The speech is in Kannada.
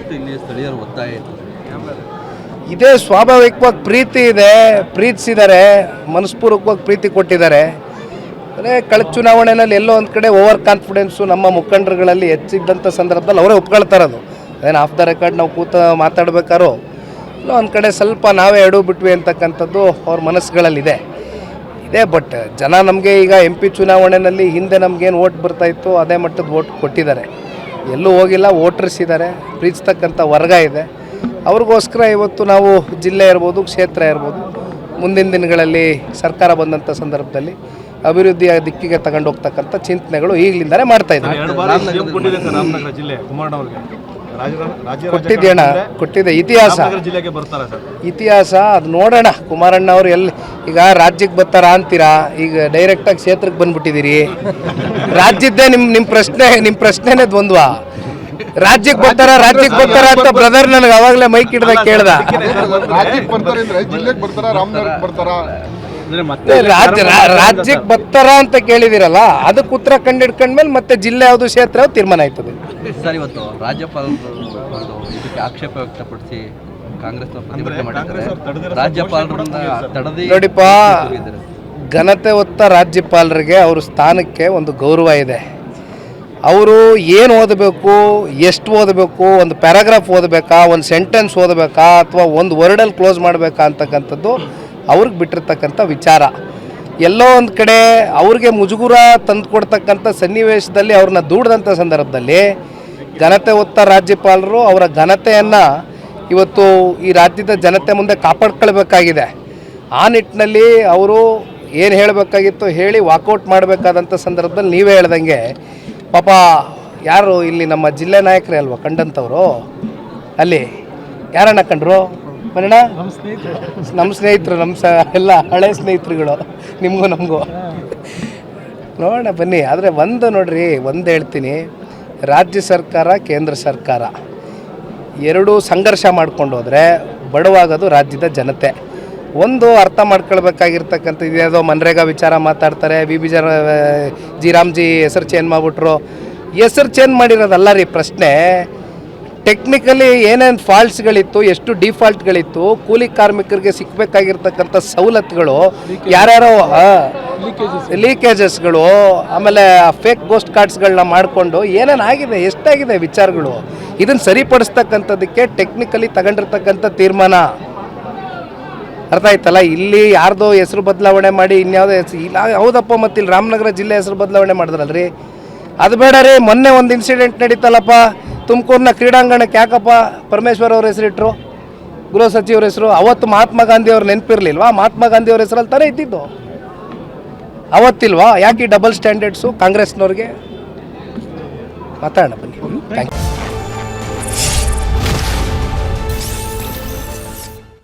ಅಂತ ಇಲ್ಲಿ ಸ್ಥಳೀಯರ ಒತ್ತಾಯ ಇತ್ತು. ಇದೇ ಸ್ವಾಭಾವಿಕವಾಗಿ ಪ್ರೀತಿ ಇದೆ, ಪ್ರೀತಿಸಿದ್ದಾರೆ, ಮನಸ್ಪೂರ್ವಕವಾಗಿ ಪ್ರೀತಿ ಕೊಟ್ಟಿದ್ದಾರೆ. ಅಂದರೆ ಕಳೆದ ಚುನಾವಣೆಯಲ್ಲಿ ಎಲ್ಲೋ ಒಂದು ಕಡೆ ಓವರ್ ಕಾನ್ಫಿಡೆನ್ಸು ನಮ್ಮ ಮುಖಂಡರುಗಳಲ್ಲಿ ಹೆಚ್ಚಿದ್ದಂಥ ಸಂದರ್ಭದಲ್ಲಿ ಅವರೇ ಒಪ್ಕೊಳ್ತಾರದು. ಅದೇನು ಆಫ್ ದ ರೆಕಾರ್ಡ್ ನಾವು ಮಾತಾಡಬೇಕಾರೋ ಇಲ್ಲ ಒಂದು ಕಡೆ ಸ್ವಲ್ಪ ನಾವೇ ಎಡು ಬಿಟ್ವಿ ಅಂತಕ್ಕಂಥದ್ದು ಅವ್ರ ಮನಸ್ಸುಗಳಲ್ಲಿದೆ. ಬಟ್ ಜನ ನಮಗೆ ಈಗ MP ಚುನಾವಣೆಯಲ್ಲಿ ಹಿಂದೆ ನಮಗೇನು ಓಟ್ ಬರ್ತಾಯಿತ್ತು ಅದೇ ಮಟ್ಟದ ಓಟ್ ಕೊಟ್ಟಿದ್ದಾರೆ. ಎಲ್ಲೂ ಹೋಗಿಲ್ಲ, ವೋಟರ್ಸ್ ಇದ್ದಾರೆ, ಪ್ರೀತಿಸ್ತಕ್ಕಂಥ ವರ್ಗ ಇದೆ. ಅವ್ರಿಗೋಸ್ಕರ ಇವತ್ತು ನಾವು ಜಿಲ್ಲೆ ಇರ್ಬೋದು, ಕ್ಷೇತ್ರ ಇರ್ಬೋದು, ಮುಂದಿನ ದಿನಗಳಲ್ಲಿ ಸರ್ಕಾರ ಬಂದಂಥ ಸಂದರ್ಭದಲ್ಲಿ ಅಭಿವೃದ್ಧಿಯ ದಿಕ್ಕಿಗೆ ತಗೊಂಡು ಹೋಗ್ತಕ್ಕಂಥ ಚಿಂತನೆಗಳು ಈಗಲಿಂದಲೇ ಮಾಡ್ತಾ ಇದ್ದಾರೆ. ಕೊಟ್ಟಿದ್ದೇಣ, ಕೊಟ್ಟಿದೆ. ಇತಿಹಾಸ ಅದು ನೋಡೋಣ. ಕುಮಾರಣ್ಣ ಅವರು ಎಲ್ಲಿ ಈಗ ರಾಜ್ಯಕ್ಕೆ ಬರ್ತಾರಾ ಅಂತೀರಾ, ಈಗ ಡೈರೆಕ್ಟಾಗಿ ಕ್ಷೇತ್ರಕ್ಕೆ ಬಂದ್ಬಿಟ್ಟಿದ್ದೀರಿ. ರಾಜ್ಯದ್ದೇ ನಿಮ್ಮ ಪ್ರಶ್ನೆನೇ ದ್ವಂದ್ವ. ರಾಜ್ಯಕ್ಕೆ ಬರ್ತಾರ ಅಂತ ಬ್ರದರ್ ನನಗೆ ಅವಾಗಲೇ ಮೈಕ್ ಹಿಡ್ದಾಗ ಕೇಳ್ದ. ರಾಜ್ಯಕ್ಕೆ ಬರ್ತಾರ ಅಂತ ಕೇಳಿದಿರಲ್ಲ, ಅದಕ್ಕೆ ಉತ್ತರ ಕಂಡಿಡ್ಕೊಂಡ್ಮೇಲೆ ಮತ್ತೆ ಜಿಲ್ಲೆ ಯಾವುದು ಕ್ಷೇತ್ರ ಯಾವ್ದು ತೀರ್ಮಾನ ಆಯ್ತದೆ. ಸರ್, ಇವತ್ತು ರಾಜ್ಯಪಾಲರು ಇದಕ್ಕೆ ಆಕ್ಷೇಪ ವ್ಯಕ್ತಪಡಿಸಿ ಕಾಂಗ್ರೆಸ್ ಪ್ರತಿಭಟನೆ ಮಾಡಿದ್ದಾರೆ. ರಾಜ್ಯಪಾಲರನ್ನ ತಡೆದಿ ನೋಡಿಪ್ಪ, ಘನತೆ ಹೊತ್ತ ರಾಜ್ಯಪಾಲರಿಗೆ ಅವ್ರ ಸ್ಥಾನಕ್ಕೆ ಒಂದು ಗೌರವ ಇದೆ. ಅವರು ಏನು ಓದಬೇಕು, ಎಷ್ಟು ಓದಬೇಕು, ಒಂದು ಪ್ಯಾರಾಗ್ರಾಫ್ ಓದಬೇಕಾ, ಒಂದು ಸೆಂಟೆನ್ಸ್ ಓದಬೇಕಾ, ಅಥವಾ ಒಂದು ವರ್ಡಲ್ಲಿ ಕ್ಲೋಸ್ ಮಾಡಬೇಕಾ ಅಂತಕ್ಕಂಥದ್ದು ಅವ್ರಿಗೆ ಬಿಟ್ಟಿರ್ತಕ್ಕಂಥ ವಿಚಾರ. ಎಲ್ಲೋ ಒಂದು ಕಡೆ ಅವ್ರಿಗೆ ಮುಜುಗುರ ತಂದು ಕೊಡ್ತಕ್ಕಂಥ ಸನ್ನಿವೇಶದಲ್ಲಿ ಅವ್ರನ್ನ ದೂಡಿದಂಥ ಸಂದರ್ಭದಲ್ಲಿ ಘನತೆ ಹೊತ್ತ ರಾಜ್ಯಪಾಲರು ಅವರ ಘನತೆಯನ್ನು ಇವತ್ತು ಈ ರಾಜ್ಯದ ಜನತೆ ಮುಂದೆ ಕಾಪಾಡ್ಕೊಳ್ಬೇಕಾಗಿದೆ. ಆ ನಿಟ್ಟಿನಲ್ಲಿ ಅವರು ಏನು ಹೇಳಬೇಕಾಗಿತ್ತು ಹೇಳಿ ವಾಕೌಟ್ ಮಾಡಬೇಕಾದಂಥ ಸಂದರ್ಭದಲ್ಲಿ ನೀವೇ ಹೇಳ್ದಂಗೆ ಪಾಪ ಯಾರು ಇಲ್ಲಿ ನಮ್ಮ ಜಿಲ್ಲೆ ನಾಯಕರೇ ಅಲ್ವಾ ಕಂಡಂಥವ್ರು, ಅಲ್ಲಿ ಯಾರನ್ನ ಕಂಡ್ರು ಮರಣ? ನಮ್ಮ ಸ್ನೇಹಿತರು, ಎಲ್ಲ ಹಳೆ ಸ್ನೇಹಿತರುಗಳು, ನಿಮಗೂ ನಮಗೂ ನೋಡೋಣ ಬನ್ನಿ. ಆದರೆ ಒಂದು ಹೇಳ್ತೀನಿ, ರಾಜ್ಯ ಸರ್ಕಾರ ಕೇಂದ್ರ ಸರ್ಕಾರ ಎರಡೂ ಸಂಘರ್ಷ ಮಾಡ್ಕೊಂಡು ಹೋದರೆ ಬಡವಾಗೋದು ರಾಜ್ಯದ ಜನತೆ. ಒಂದು ಅರ್ಥ ಮಾಡ್ಕೊಳ್ಬೇಕಾಗಿರ್ತಕ್ಕಂಥ ಇದೇದೋ ಮನ್ರೇಗಾ ವಿಚಾರ ಮಾತಾಡ್ತಾರೆ, ಜಿ ರಾಮ್ಜಿ ಹೆಸರು ಚೇಂಜ್ ಮಾಡಿಬಿಟ್ರು. ಹೆಸರು ಚೇಂಜ್ ಮಾಡಿರೋದಲ್ಲ ರೀ ಪ್ರಶ್ನೆ. ಟೆಕ್ನಿಕಲಿ ಏನೇನು ಫಾಲ್ಟ್ಸ್ಗಳಿತ್ತು, ಎಷ್ಟು ಡಿಫಾಲ್ಟ್ಗಳಿತ್ತು, ಕೂಲಿ ಕಾರ್ಮಿಕರಿಗೆ ಸಿಕ್ಕಬೇಕಾಗಿರ್ತಕ್ಕಂಥ ಸವಲತ್ತುಗಳು, ಯಾರ್ಯಾರೋ ಲೀಕೇಜಸ್ಗಳು, ಆಮೇಲೆ ಫೇಕ್ ಗೋಸ್ಟ್ ಕಾರ್ಡ್ಸ್ಗಳನ್ನ ಮಾಡಿಕೊಂಡು ಏನೇನು ಆಗಿದೆ, ಎಷ್ಟಾಗಿದೆ ವಿಚಾರಗಳು, ಇದನ್ನು ಸರಿಪಡಿಸ್ತಕ್ಕಂಥದ್ದಕ್ಕೆ ಟೆಕ್ನಿಕಲಿ ತಗೊಂಡಿರ್ತಕ್ಕಂಥ ತೀರ್ಮಾನ. ಅರ್ಥ ಆಯ್ತಲ್ಲ? ಇಲ್ಲಿ ಯಾರ್ದೋ ಹೆಸರು ಬದಲಾವಣೆ ಮಾಡಿ ಇನ್ಯಾವುದೋ ಹೆಸರು ಇಲ್ಲ. ಹೌದಪ್ಪ, ಮತ್ತು ಇಲ್ಲಿ ರಾಮನಗರ ಜಿಲ್ಲೆ ಹೆಸರು ಬದಲಾವಣೆ ಮಾಡಿದ್ರಲ್ರಿ, ಅದು ಬೇಡ ರೀ. ಮೊನ್ನೆ ಒಂದು ಇನ್ಸಿಡೆಂಟ್ ನಡೀತಲ್ಲಪ್ಪ ತುಮಕೂರಿನ ಕ್ರೀಡಾಂಗಣಕ್ಕೆ, ಯಾಕಪ್ಪ ಪರಮೇಶ್ವರ್ ಅವ್ರ ಹೆಸರಿಟ್ರು, ಗೃಹ ಸಚಿವರ ಹೆಸರು? ಅವತ್ತು ಮಹಾತ್ಮ ಗಾಂಧಿ ಅವ್ರು ನೆನಪಿರ್ಲಿಲ್ವಾ? ಮಹಾತ್ಮ ಗಾಂಧಿ ಅವ್ರ ಹೆಸರಲ್ಲಿ ತಾನೇ ಇದ್ದಿದ್ದು, ಅವತ್ತಿಲ್ವಾ? ಯಾಕೆ ಡಬಲ್ ಸ್ಟ್ಯಾಂಡರ್ಡ್ಸು ಕಾಂಗ್ರೆಸ್ನವ್ರಿಗೆ? ಮಾತಾಡೋಣ ಬನ್ನಿ. Thank you.